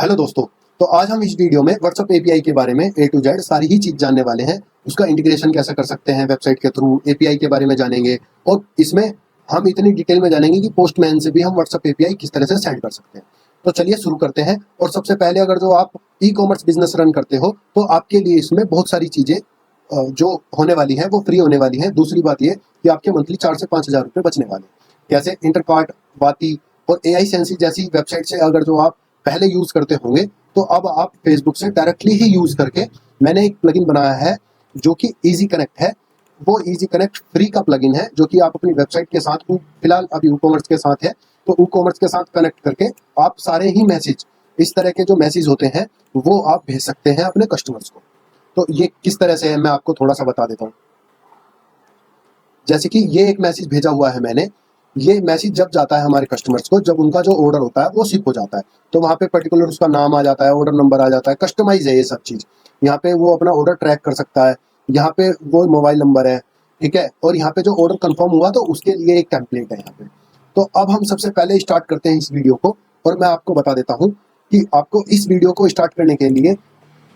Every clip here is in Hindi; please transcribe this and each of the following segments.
हेलो दोस्तों। तो आज हम इस वीडियो में व्हाट्सएप एपीआई के बारे में ए टू जेड सारी ही चीज जानने वाले हैं। उसका इंटीग्रेशन कैसे कर सकते हैं वेबसाइट के थ्रू, एपीआई के बारे में जानेंगे और इसमें हम इतनी डिटेल में जानेंगे कि पोस्टमैन से भी हम व्हाट्सएप एपीआई किस तरह से सेंड कर सकते हैं। तो चलिए शुरू करते हैं। और सबसे पहले अगर जो आप ई कॉमर्स बिजनेस रन करते हो तो आपके लिए इसमें बहुत सारी चीजें जो होने वाली है वो फ्री होने वाली है। दूसरी बात ये कि आपके मंथली 4 से 5 हज़ार रुपये बचने वाले हैं। कैसे? इंटरकार्ट, बाती और एआई सेंसी जैसी वेबसाइट से अगर जो आप पहले यूज करते होंगे तो अब आप फेसबुक से डायरेक्टली ही यूज करके, मैंने एक प्लगइन बनाया है जो कि इजी कनेक्ट है। वो इजी कनेक्ट फ्री का प्लगइन है जो कि आप अपनी वेबसाइट के साथ, फिलहाल अभी ई कॉमर्स के साथ है, तो ई कॉमर्स के साथ कनेक्ट करके आप सारे ही मैसेज, इस तरह के जो मैसेज होते हैं वो आप भेज सकते हैं अपने कस्टमर्स को। तो ये किस तरह से है मैं आपको थोड़ा सा बता देता हूँ। जैसे कि ये एक मैसेज भेजा हुआ है मैंने। ये मैसेज जब जाता है हमारे कस्टमर्स को, जब उनका जो ऑर्डर होता है वो शिप हो जाता है, तो वहाँ पे पर्टिकुलर उसका नाम आ जाता है, ऑर्डर नंबर आ जाता है, कस्टमाइज है ये सब चीज़। यहाँ पे वो अपना ऑर्डर ट्रैक कर सकता है, यहाँ पे वो मोबाइल नंबर है, ठीक है, और यहाँ पे जो ऑर्डर कंफर्म हुआ तो उसके लिए एक टेम्पलेट है यहाँ पे। तो अब हम सबसे पहले स्टार्ट करते हैं इस वीडियो को, और मैं आपको बता देता हूँ कि आपको इस वीडियो को स्टार्ट करने के लिए,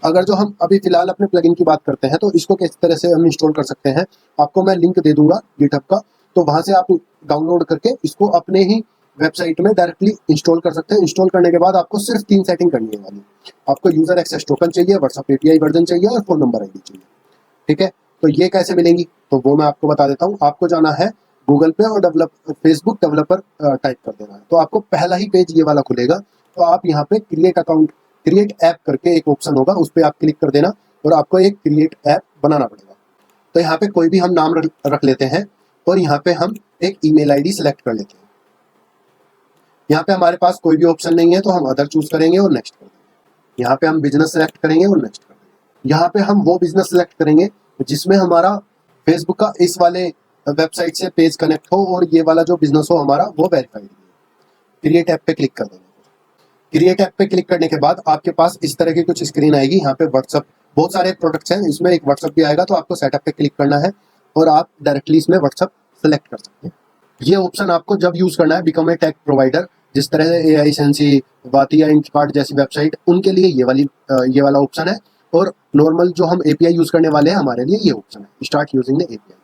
अगर जो हम अभी फिलहाल अपने प्लगइन की बात करते हैं तो इसको किस तरह से हम इंस्टॉल कर सकते हैं, आपको मैं लिंक दे दूंगा गिटहब का, तो वहां से आप डाउनलोड करके इसको अपने ही वेबसाइट में डायरेक्टली इंस्टॉल कर सकते हैं। इंस्टॉल करने के बाद आपको सिर्फ 3 सेटिंग करनी है वाली। आपको यूजर एक्सेस टोकन चाहिए, व्हाट्सएप एपीआई वर्जन चाहिए और फोन नंबर आईडी चाहिए, ठीक है। तो ये कैसे मिलेंगी तो वो मैं आपको बता देता हूँ। आपको जाना है गूगल पे और फेसबुक डेवलपर टाइप कर देना है, तो आपको पहला ही पेज ये वाला खुलेगा। तो आप यहाँ पे क्रिएट अकाउंट, क्रिएट ऐप करके एक ऑप्शन होगा, उस पर आप क्लिक कर देना और आपको एक क्रिएट ऐप बनाना पड़ेगा। तो यहाँ पे कोई भी हम नाम रख लेते हैं और यहाँ पे हम एक ईमेल आईडी सेलेक्ट कर लेते हैं। यहाँ पे हमारे पास कोई भी ऑप्शन नहीं है तो हम अदर चूज करेंगे और नेक्स्ट कर देंगे। यहाँ पे हम बिजनेस सेलेक्ट करेंगे और नेक्स्ट कर देंगे। यहाँ पे हम वो बिजनेस सेलेक्ट करेंगे जिसमें हमारा फेसबुक का इस वाले वेबसाइट से पेज कनेक्ट हो और ये वाला जो बिजनेस हो हमारा वो वेरीफाइड हो। क्रिएट ऐप पे क्लिक कर देंगे। क्रिएट ऐप पे क्लिक करने के बाद आपके पास इस तरह की कुछ स्क्रीन आएगी। यहाँ पे व्हाट्सअप, बहुत सारे प्रोडक्ट्स हैं, इसमें एक व्हाट्सअप भी आएगा, तो आपको सेटअप पे क्लिक करना है और आप डायरेक्टली इसमें व्हाट्सअप सेलेक्ट कर सकते हैं। ये ऑप्शन आपको जब यूज करना है बिकम ए टेक प्रोवाइडर, जिस तरह से एआई सेंसी, बाती या इंटकार्ट जैसी वेबसाइट, उनके लिए ये वाला ऑप्शन है। और नॉर्मल जो हम एपीआई यूज करने वाले हैं हमारे लिए ये ऑप्शन है, स्टार्ट यूजिंग द एपीआई।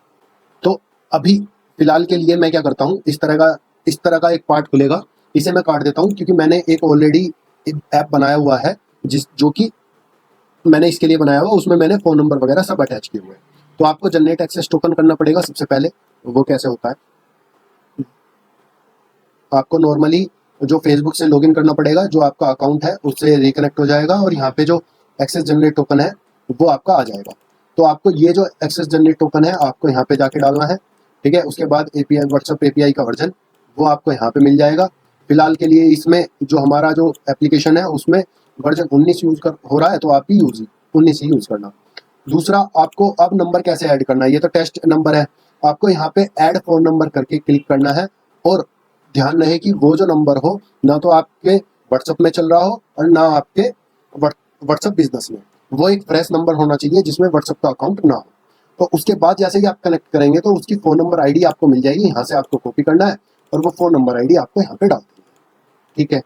तो अभी फिलहाल के लिए मैं क्या करता हूँ, इस तरह का एक पार्ट खुलेगा, इसे मैं काट देता हूँ क्योंकि मैंने एक ऑलरेडी एक ऐप बनाया हुआ है जो कि मैंने इसके लिए बनाया हुआ, उसमें मैंने फोन नंबर वगैरह सब अटैच किए हुए हैं। तो आपको जनरेट एक्सेस टोकन करना पड़ेगा सबसे पहले। वो कैसे होता है, आपको नॉर्मली जो फेसबुक से लॉगिन करना पड़ेगा, जो आपका अकाउंट है उससे रिकनेक्ट हो जाएगा और यहाँ पे जो एक्सेस जनरेट टोकन है वो आपका आ जाएगा। तो आपको ये जो एक्सेस जनरेट टोकन है आपको यहाँ पे जाके डालना है, ठीक है। उसके बाद एपीआई, व्हाट्सएप एपीआई का वर्जन वो आपको यहाँ पे मिल जाएगा। फिलहाल के लिए इसमें जो हमारा जो एप्लीकेशन है उसमें वर्जन 19 हो रहा है, तो आप भी 19 ही यूज करना। दूसरा, आपको अब नंबर कैसे ऐड करना है, ये तो टेस्ट नंबर है, आपको यहाँ पे ऐड फोन नंबर करके क्लिक करना है। और ध्यान रहे कि वो जो नंबर हो ना तो आपके व्हाट्सएप में चल रहा हो और ना आपके व्हाट्सएप बिजनेस में, वो एक फ्रेश नंबर होना चाहिए जिसमें व्हाट्सएप का अकाउंट ना हो। तो उसके बाद जैसे ही आप कनेक्ट करेंगे तो उसकी फोन नंबर आईडी आपको मिल जाएगी, यहाँ से आपको कॉपी करना है और वो फोन नंबर आईडी आपको यहाँ पे डाल देनी है, ठीक है।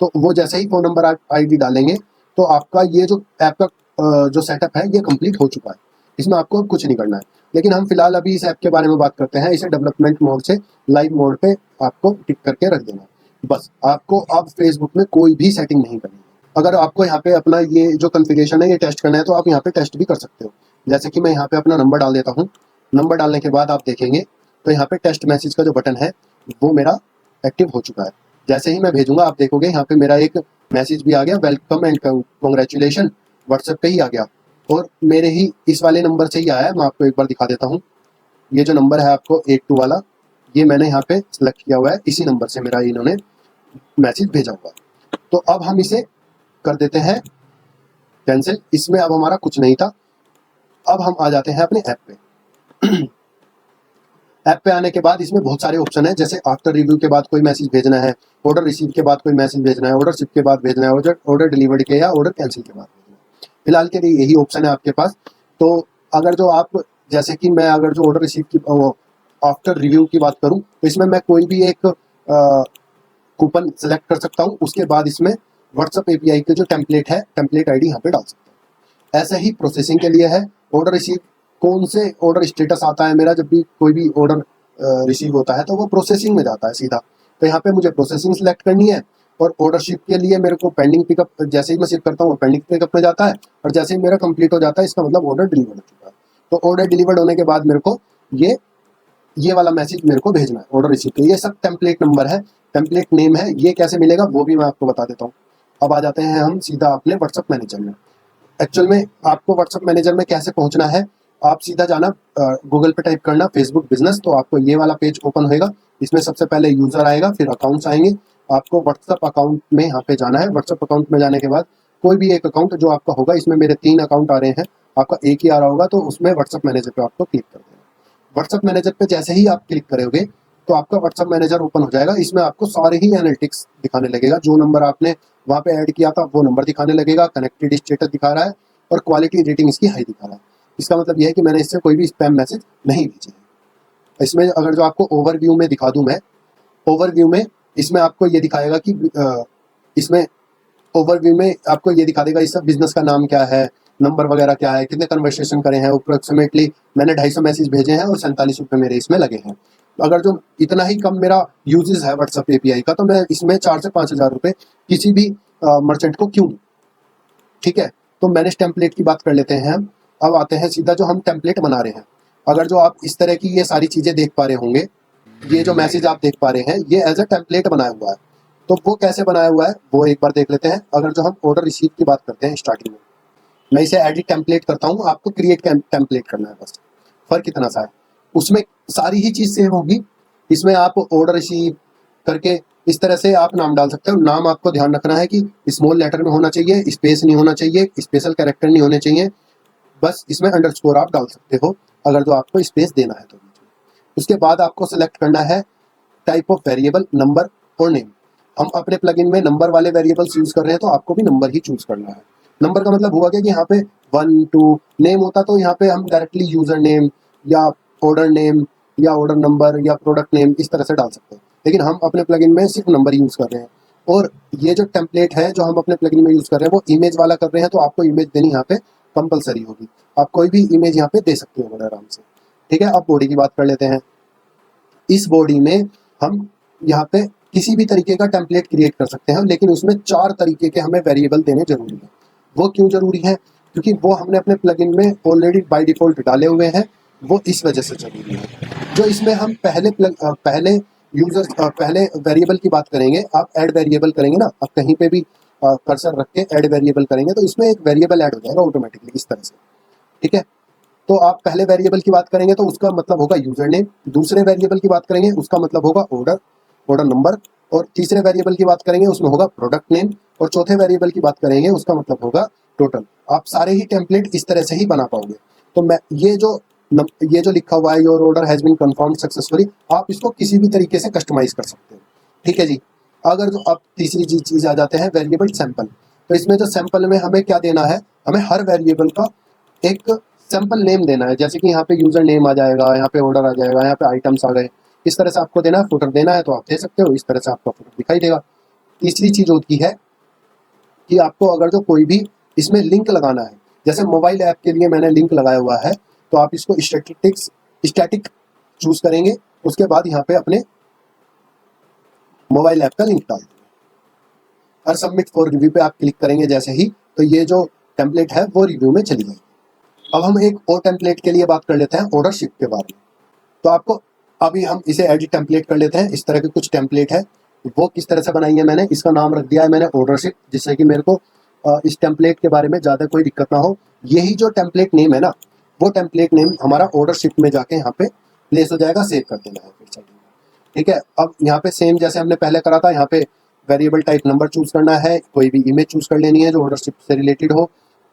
तो वो जैसे ही फोन नंबर आईडी डालेंगे तो आपका ये जो ऐप का जो सेटअप है ये कंप्लीट हो चुका है। इसमें आपको कुछ नहीं करना है। लेकिन हम फिलहाल अभी इस ऐप के बारे में बात करते हैं। इसे डेवलपमेंट मोड से लाइव मोड पे आपको टिक करके रख देना। बस आपको अब फेसबुक में कोई भी सेटिंग नहीं करनी है। अगर आपको यहाँ पे अपना ये जो कॉन्फ़िगरेशन है ये टेस्ट करना है तो आप यहाँ पे टेस्ट भी कर सकते हो। जैसे कि मैं यहाँ पे अपना नंबर डाल देता हूँ। नंबर डालने के बाद आप देखेंगे तो यहाँ पे टेस्ट मैसेज का जो बटन है वो मेरा एक्टिव हो चुका है। जैसे ही मैं भेजूंगा आप देखोगे यहाँ पे मेरा एक मैसेज भी आ गया, वेलकम एंड कॉन्ग्रेचुलेशन, व्हाट्सएप पे ही आ गया और मेरे ही इस वाले नंबर से ही आया है। मैं आपको एक बार दिखा देता हूँ। ये जो नंबर है आपको 82 वाला, ये मैंने यहाँ पे सिलेक्ट किया हुआ है, इसी नंबर से मेरा इन्होंने मैसेज भेजा हुआ है। तो अब हम इसे कर देते हैं कैंसिल। इसमें अब हमारा कुछ नहीं था। अब हम आ जाते हैं अपने ऐप पे। ऐप पे आने के बाद इसमें बहुत सारे ऑप्शन है, जैसे आफ्टर रिव्यू के बाद कोई मैसेज भेजना है, ऑर्डर रिसीव के बाद कोई मैसेज भेजना है, ऑर्डर शिप के बाद भेजना है, ऑर्डर डिलीवर्ड के या ऑर्डर कैंसिल के बाद भेजना है। फिलहाल के लिए यही ऑप्शन है आपके पास। तो अगर जो आप, जैसे कि मैं अगर जो ऑर्डर रिसीव की आफ्टर रिव्यू की बात करूं तो इसमें मैं कोई भी एक कूपन सेलेक्ट कर सकता हूं। उसके बाद इसमें व्हाट्सएप एपीआई के जो टेम्पलेट है, टेम्पलेट आईडी यहाँ पे डाल सकते हैं। ऐसे ही प्रोसेसिंग के लिए है, ऑर्डर रिसीव, कौन से ऑर्डर स्टेटस आता है मेरा जब भी कोई भी ऑर्डर रिसीव होता है तो वो प्रोसेसिंग में जाता है सीधा। तो यहाँ पे मुझे प्रोसेसिंग सिलेक्ट करनी है, और ऑर्डर शिप के लिए मेरे को पेंडिंग पिकअप, जैसे ही मैं शिप करता हूँ पेंडिंग पिकअप में जाता है, और जैसे ही मेरा कंप्लीट हो जाता है इसका मतलब ऑर्डर डिलीवर हो चुका है। तो ऑर्डर डिलीवर्ड होने के बाद मेरे को ये वाला मैसेज मेरे को भेजना है ऑर्डर रिसीव के। ये सब टेम्पलेट नंबर है, टेम्पलेट नेम है। ये कैसे मिलेगा वो भी मैं आपको बता देता हूँ। अब आ जाते हैं हम सीधा अपने व्हाट्सएप मैनेजर में। एक्चुअल में आपको व्हाट्सएप मैनेजर में कैसे पहुंचना है, आप सीधा जाना गूगल पे टाइप करना फेसबुक बिजनेस, तो आपको ये वाला पेज ओपन होएगा। इसमें सबसे पहले यूजर आएगा, फिर अकाउंट्स आएंगे। आपको व्हाट्सएप अकाउंट में यहाँ पे जाना है। व्हाट्सएप अकाउंट में जाने के बाद कोई भी एक अकाउंट जो आपका होगा, इसमें मेरे 3 अकाउंट आ रहे हैं, आपका एक ही आ रहा होगा, तो उसमें व्हाट्सएप मैनेजर पे आपको क्लिक कर देना। व्हाट्सएप मैनेजर पे जैसे ही आप क्लिक करोगे तो आपका व्हाट्सएप मैनेजर ओपन हो जाएगा। इसमें आपको सारे ही एनालिटिक्स दिखाने लगेगा, जो नंबर आपने वहाँ पे ऐड किया था वो नंबर दिखाने लगेगा, कनेक्टेड स्टेटस दिखा रहा है, और क्वालिटी रेटिंग इसकी हाई दिखा रहा है। इसका मतलब यह है कि मैंने इससे कोई भी स्पैम मैसेज नहीं भेजे है। इसमें अगर जो आपको ओवरव्यू में दिखा दूं मैं, ओवरव्यू में इसमें आपको ये दिखाएगा कि इसमें ओवरव्यू में आपको ये दिखा देगा इस बिजनेस का नाम क्या है, नंबर वगैरह क्या है, कितने कन्वर्सेशन करे हैं, अप्रोक्सीमेटली मैंने 250 मैसेज भेजे हैं और 47 रुपये मेरे इसमें लगे हैं। अगर जो इतना ही कम मेरा यूजेस है व्हाट्सएप एपीआई का, तो मैं इसमें 4 से 5 हज़ार रुपये किसी भी मर्चेंट को क्यों दूं। ठीक है, तो मैनेज टेम्पलेट की बात कर लेते हैं हम। अब आते हैं सीधा जो हम टेम्पलेट बना रहे हैं। अगर जो आप इस तरह की ये सारी चीज़ें देख पा रहे होंगे, ये जो मैसेज आप देख पा रहे हैं, ये एज ए टेम्पलेट बनाया हुआ है। तो वो कैसे बनाया हुआ है वो एक बार देख लेते हैं। अगर जो हम ऑर्डर रिसीव की बात करते हैं स्टार्टिंग में, मैं इसे एडिट टेम्पलेट करता हूँ, आपको क्रिएट टेम्पलेट करना है बस। फर्क इतना सा है, उसमें सारी ही चीज़ सेम होगी। इसमें आप ऑर्डर रिसीव करके इस तरह से आप नाम डाल सकते हो। नाम आपको ध्यान रखना है कि स्मॉल लेटर में होना चाहिए, स्पेस नहीं होना चाहिए, स्पेशल कैरेक्टर नहीं होने चाहिए। बस इसमें अंडरस्कोर आप डाल सकते हो अगर जो आपको स्पेस देना है तो। उसके बाद आपको सेलेक्ट करना है टाइप ऑफ वेरिएबल, नंबर और नेम। हम अपने प्लगइन में नंबर वाले वेरिएबल्स यूज कर रहे हैं, तो आपको भी नंबर ही चूज करना है। नंबर का मतलब हुआ क्या कि यहाँ पे 1 2 नेम होता तो यहाँ पे हम डायरेक्टली यूजर नेम या ऑर्डर नेम या ऑर्डर नंबर या प्रोडक्ट नेम इस तरह से डाल सकते हैं, लेकिन हम अपने प्लगइन में सिर्फ नंबर यूज कर रहे हैं। और ये जो टेम्पलेट है जो हम अपने प्लगइन में यूज कर रहे हैं वो इमेज वाला कर रहे हैं, तो आपको इमेज देनी यहाँ पे कंपलसरी होगी। आप कोई भी इमेज यहाँ पे दे सकते हो बड़े आराम से। ठीक है, अब बॉडी की बात कर लेते हैं। इस बॉडी में हम यहाँ पे किसी भी तरीके का टेम्पलेट क्रिएट कर सकते हैं, लेकिन उसमें 4 तरीके के हमें वेरिएबल देने जरूरी है। वो क्यों जरूरी है? क्योंकि वो हमने अपने प्लगइन में ऑलरेडी बाय डिफॉल्ट डाले हुए हैं, वो इस वजह से जरूरी है। जो इसमें हम पहले वेरिएबल की बात करेंगे, आप ऐड वेरिएबल करेंगे ना, आप कहीं पे भी कर्सर रख के ऐड वेरिएबल करेंगे तो इसमें एक वेरिएबल ऐड हो जाएगा ऑटोमेटिकली इस तरह से। ठीक है, तो आप पहले वेरिएबल की बात करेंगे तो उसका मतलब होगा यूजर नेम, दूसरे वेरिएबल की बात करेंगे उसका मतलब होगा ऑर्डर नंबर, और तीसरे वेरिएबल की बात करेंगे उसमें होगा प्रोडक्ट नेम, और चौथे वेरिएबल की बात करेंगे उसका मतलब होगा टोटल। आप सारे ही टेम्पलेट इस तरह से ही बना पाओगे। तो मैं ये जो लिखा हुआ है your order has been confirmed successfully, आप इसको किसी भी तरीके से कस्टमाइज कर सकते हो। ठीक है जी। अगर जो अब तीसरी चीज आ जाते हैं वेरिएबल सैंपल। तो इसमें जो सैंपल में हमें क्या देना है, हमें हर वेरिएबल का एक सैंपल नेम देना है। जैसे कि यहाँ पे यूजर नेम आ जाएगा, यहाँ पे ऑर्डर आ जाएगा, यहाँ पे आइटम्स आ गए, इस तरह से आपको देना है। फुटर देना है तो आप दे सकते हो, इस तरह से आपका फुटर दिखाई देगा। तीसरी चीज होती है कि आपको अगर जो कोई भी इसमें लिंक लगाना है, जैसे मोबाइल ऐप के लिए मैंने लिंक लगाया हुआ है, तो आप इसको स्टैटिक चूज करेंगे। उसके बाद यहाँ पे अपने मोबाइल ऐप का लिंक डाल देंगे और सबमिट फॉर रिव्यू पे आप क्लिक करेंगे जैसे ही, तो ये जो टेम्पलेट है वो रिव्यू में चली जाएगी। अब हम एक और टेम्पलेट के लिए बात कर लेते हैं, ऑर्डर शिप के बारे में। तो आपको अभी हम इसे एडिट टेम्पलेट कर लेते हैं। इस तरह के कुछ टेम्पलेट है, वो किस तरह से बनाई है मैंने, इसका नाम रख दिया है मैंने ऑर्डर शिप, जिससे कि मेरे को इस टेम्पलेट के बारे में ज़्यादा कोई दिक्कत ना हो। यही जो टेम्पलेट नेम है ना, वो टेम्पलेट नेम हमारा ऑर्डर शिप में जाके यहाँ पे प्लेस हो जाएगा, सेव कर देना है फिर चलिए। ठीक है, अब यहाँ पे सेम जैसे हमने पहले करा था, यहाँ पे वेरिएबल टाइप नंबर चूज करना है, कोई भी इमेज चूज कर लेनी है जो ऑर्डर शिप से रिलेटेड हो,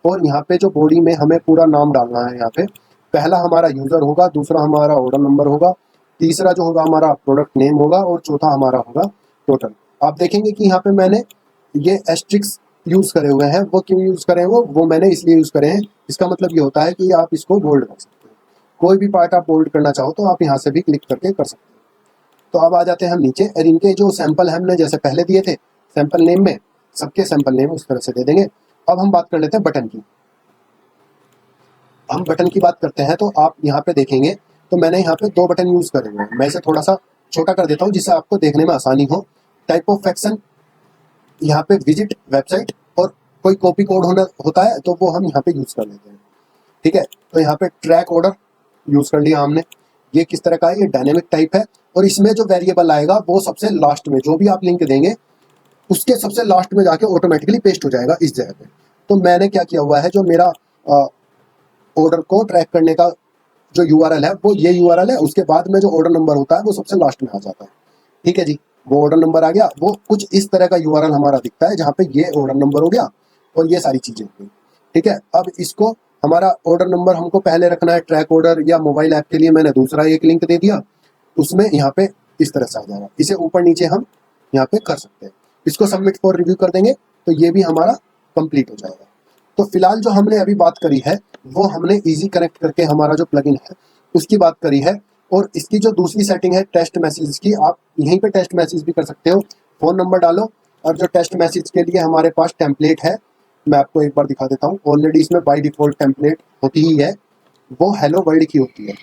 और यहाँ पे जो बॉडी में हमें पूरा नाम डालना है। यहाँ पे पहला हमारा यूजर होगा, दूसरा हमारा ऑर्डर नंबर होगा, तीसरा जो होगा हमारा प्रोडक्ट नेम होगा, और चौथा हमारा होगा टोटल। आप देखेंगे कि यहाँ पे मैंने ये एस्ट्रिक्स यूज करे हुए हैं। वो क्यों यूज करे हैं, वो मैंने इसलिए यूज करे हैं, इसका मतलब ये होता है कि आप इसको बोल्ड कर सकते हो। कोई भी पार्ट आप बोल्ड करना चाहो तो आप यहाँ से भी क्लिक करके कर सकते हो। तो अब आ जाते हैं हम नीचे, और इनके जो सैंपल हमने जैसे पहले दिए थे सैंपल नेम में, सबके सैंपल नेम उस तरह से दे देंगे। अब हम बात कर लेते हैं बटन की। हम बटन की बात करते हैं तो आप यहाँ पे देखेंगे तो मैंने यहाँ पे 2 बटन यूज करे हुए हैं। मैं इसे थोड़ा सा छोटा कर देता हूँ जिससे आपको देखने में आसानी हो। टाइप ऑफ एक्शन, यहाँ पे विजिट वेबसाइट, और कोई कॉपी कोड होता है तो वो हम यहाँ पे यूज कर लेते हैं। ठीक है, तो यहाँ पे ट्रैक ऑर्डर यूज कर लिया हमने। ये किस तरह का है, ये डायनेमिक टाइप है, और इसमें जो वेरिएबल आएगा वो सबसे लास्ट में, जो भी आप लिंक देंगे उसके सबसे लास्ट में जाके ऑटोमेटिकली पेस्ट हो जाएगा इस जगह पे। तो मैंने क्या किया हुआ है, जो मेरा ऑर्डर को ट्रैक करने का जो यूआरएल है वो ये यूआरएल है, उसके बाद में जो ऑर्डर नंबर होता है वो सबसे लास्ट में आ जाता है। ठीक है जी, वो ऑर्डर नंबर आ गया, वो कुछ इस तरह का यूआरएल हमारा दिखता है, जहाँ पे ये ऑर्डर नंबर हो गया और ये सारी चीजें हो गई। ठीक है, अब इसको हमारा ऑर्डर नंबर हमको पहले रखना है ट्रैक ऑर्डर या मोबाइल ऐप के लिए मैंने दूसरा एक लिंक दे दिया, उसमें यहाँ पे इस तरह से आ जाएगा। इसे ऊपर नीचे हम यहाँ पे कर सकते हैं। इसको सबमिट फॉर रिव्यू कर देंगे तो ये भी हमारा कंप्लीट हो जाएगा। तो फिलहाल जो हमने अभी बात करी है वो हमने इजी कनेक्ट करके हमारा जो प्लगइन है उसकी बात करी है। और इसकी जो दूसरी सेटिंग है टेस्ट मैसेज की, आप यहीं पे टेस्ट मैसेज भी कर सकते हो। फोन नंबर डालो, और जो टेस्ट मैसेज के लिए हमारे पास टेम्पलेट है मैं आपको एक बार दिखा देता हूँ। ऑलरेडी इसमें बाय डिफॉल्ट टेम्पलेट होती ही है, वो हेलो वर्ल्ड की होती है।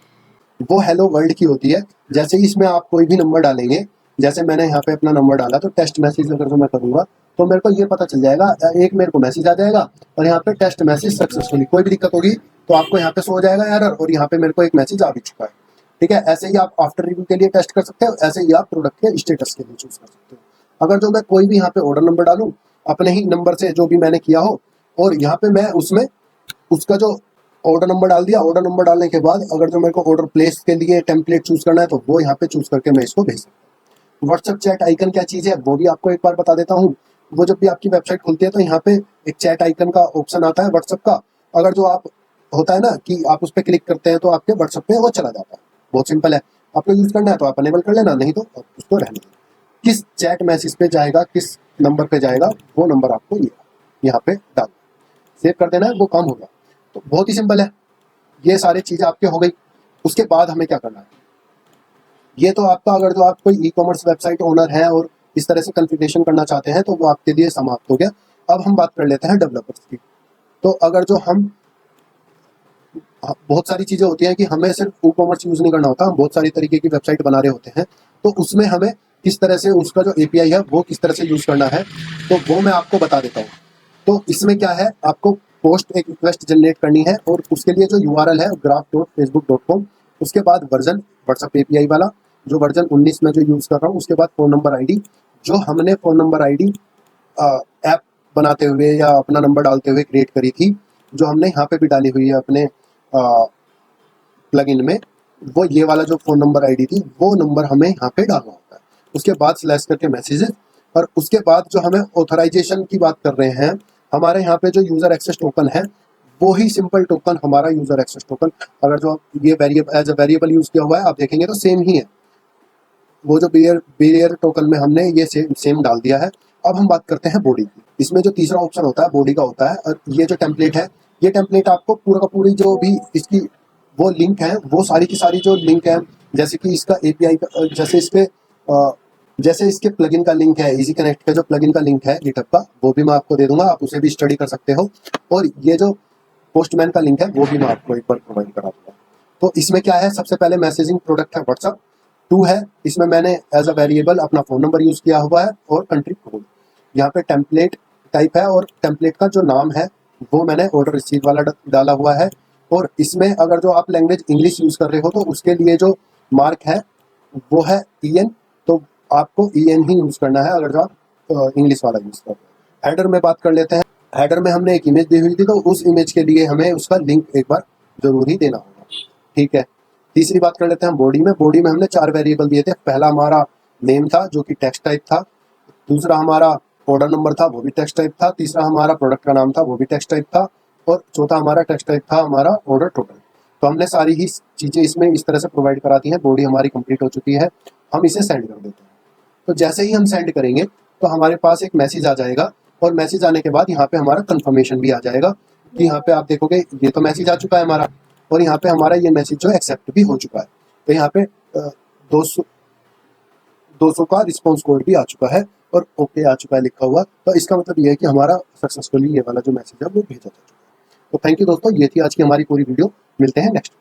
वो हेलो वर्ल्ड की होती है। जैसे ही इसमें आप कोई भी नंबर डालेंगे, जैसे मैंने यहाँ पे अपना नंबर डाला तो टेस्ट मैसेज अगर जो मैं करूँगा तो मेरे को ये पता चल जाएगा, एक मेरे को मैसेज आ जाएगा और यहाँ पे टेस्ट मैसेज सक्सेसफुली, कोई भी दिक्कत होगी तो आपको यहाँ पे शो हो जाएगा एरर, और यहाँ पे मेरे को एक मैसेज आ भी चुका है। ठीक है, ऐसे ही आप आफ्टर रिव्यू के लिए टेस्ट कर सकते हो, ऐसे ही आप प्रोडक्ट के स्टेटस के लिए चूज कर सकते हो। अगर जो मैं कोई भी यहाँ पे ऑर्डर नंबर डालूँ अपने ही नंबर से जो भी मैंने किया हो, और यहाँ पे मैं उसमें उसका जो ऑर्डर नंबर डाल दिया, ऑर्डर नंबर डालने के बाद अगर जो मेरे को ऑर्डर प्लेस के लिए टेम्पलेट चूज करना है तो वो यहाँ पे चूज करके मैं इसको भेज सकता हूँ। व्हाट्सएप चैट आइकन क्या चीज़ है वो भी आपको एक बार बता देता हूँ। वो जब भी आपकी वेबसाइट खुलती है तो यहाँ पे एक चैट आइकन का ऑप्शन आता है व्हाट्सएप का। अगर जो आप होता है ना कि आप उस पर क्लिक करते हैं तो आपके व्हाट्सएप पे वो चला जाता है। बहुत सिंपल है, आपको यूज करना है तो आप अनेबल कर लेना, नहीं तो उसको रहने देना। किस चैट मैसेज पे जाएगा, किस नंबर पे जाएगा, वो नंबर आपको यहाँ पे डाल सेव कर देना है, वो काम होगा। तो बहुत ही सिंपल है, ये सारी चीज़ें आपके हो गई। उसके बाद हमें क्या करना है, ये तो आपका अगर जो आप कोई ई कॉमर्स वेबसाइट ओनर है और इस तरह से कॉन्फ़िगरेशन करना चाहते हैं तो वो आपके लिए समाप्त हो गया। अब हम बात कर लेते हैं डेवलपर्स की। तो अगर जो हम बहुत सारी चीज़ें होती हैं कि हमें सिर्फ ई कॉमर्स यूज़ नहीं करना होता, हम बहुत सारी तरीके की वेबसाइट बना रहे होते हैं, तो उसमें हमें किस तरह से उसका जो API है वो किस तरह से यूज़ करना है तो वो मैं आपको बता देता हूँ। तो इसमें क्या है, आपको पोस्ट एक रिक्वेस्ट जनरेट करनी है और उसके लिए जो URL है graph.facebook.com, उसके बाद वर्जन व्हाट्सएप API वाला जो वर्जन 19 में जो यूज़ कर रहा हूँ, उसके बाद फ़ोन नंबर ID, जो हमने फ़ोन नंबर ID ऐप बनाते हुए या अपना नंबर डालते हुए क्रिएट करी थी, जो हमने यहाँ पे भी डाली हुई है अपने प्लगइन में, वो ये वाला जो फ़ोन नंबर ID थी वो नंबर हमें यहाँ पे डालना होता है। उसके बाद स्लैश करके मैसेजेस, और उसके बाद जो हमें ऑथराइजेशन की बात कर रहे हैं, हमारे यहाँ पे जो यूज़र एक्सेस टोकन है वो ही सिंपल टोकन हमारा यूज़र एक्सेस टोकन। अगर जो ये variable as a variable use किया हुआ है आप देखेंगे तो सेम ही है, वो जो बेरियर टोकन में हमने ये सेम डाल दिया है। अब हम बात करते हैं बॉडी की। इसमें जो तीसरा ऑप्शन होता है बॉडी का होता है, और ये जो टेम्पलेट है, ये टेम्पलेट आपको पूरा का पूरी जो भी इसकी वो लिंक है, वो सारी की सारी जो लिंक है, जैसे कि इसका API का, जैसे इसके प्लगइन का लिंक है, इजी कनेक्ट का जो प्लगइन का लिंक है गिटहब का, वो भी मैं आपको दे दूंगा, आप उसे भी स्टडी कर सकते हो। और ये जो पोस्टमैन का लिंक है वो भी मैं आपको एक बार प्रोवाइड करा दूंगा। तो इसमें क्या है, सबसे पहले मैसेजिंग प्रोडक्ट है व्हाट्सअप 2 है, इसमें मैंने एज अ वेरिएबल अपना फ़ोन नंबर यूज़ किया हुआ है और कंट्री कोड। यहाँ पे टेम्पलेट टाइप है और टेम्पलेट का जो नाम है वो मैंने ऑर्डर रिसीव वाला डाला हुआ है। और इसमें अगर जो आप लैंग्वेज इंग्लिश यूज़ कर रहे हो तो उसके लिए जो मार्क है वो है EN, तो आपको EN ही यूज़ करना है अगर जो आप इंग्लिश वाला यूज़ कर रहे हो। हेडर में बात कर लेते हैं। हेडर में हमने एक इमेज दी हुई थी तो उस इमेज के लिए हमें उसका लिंक एक बार जरूर ही देना होगा। ठीक है, तीसरी बात कर लेते हैं बॉडी में। बॉडी में हमने 4 वेरिएबल दिए थे। पहला हमारा नेम था जो कि टेक्स्ट टाइप था, दूसरा हमारा ऑर्डर नंबर था वो भी टेक्स्ट टाइप था, तीसरा हमारा प्रोडक्ट का नाम था वो भी टेक्स्ट टाइप था, और चौथा हमारा टेक्स्ट टाइप था हमारा ऑर्डर टोटल। तो हमने सारी ही चीज़ें इसमें इस तरह से प्रोवाइड कराती हैं। बॉडी हमारी कंप्लीट हो चुकी है, हम इसे सेंड कर देते हैं। तो जैसे ही हम सेंड करेंगे तो हमारे पास एक मैसेज आ जाएगा, और मैसेज आने के बाद यहाँ पे हमारा कंफर्मेशन भी आ जाएगा कि यहाँ पे आप देखोगे ये तो मैसेज आ चुका है हमारा, और यहाँ पे हमारा ये मैसेज जो एक्सेप्ट भी हो चुका है। तो यहाँ पे 200 का रिस्पॉन्स कोड भी आ चुका है, और ओके आ चुका है लिखा हुआ, तो इसका मतलब ये है कि हमारा सक्सेसफुली ये वाला जो मैसेज है वो भेजा जा चुका है। तो थैंक यू दोस्तों, ये थी आज की हमारी पूरी वीडियो। मिलते हैं नेक्स्ट।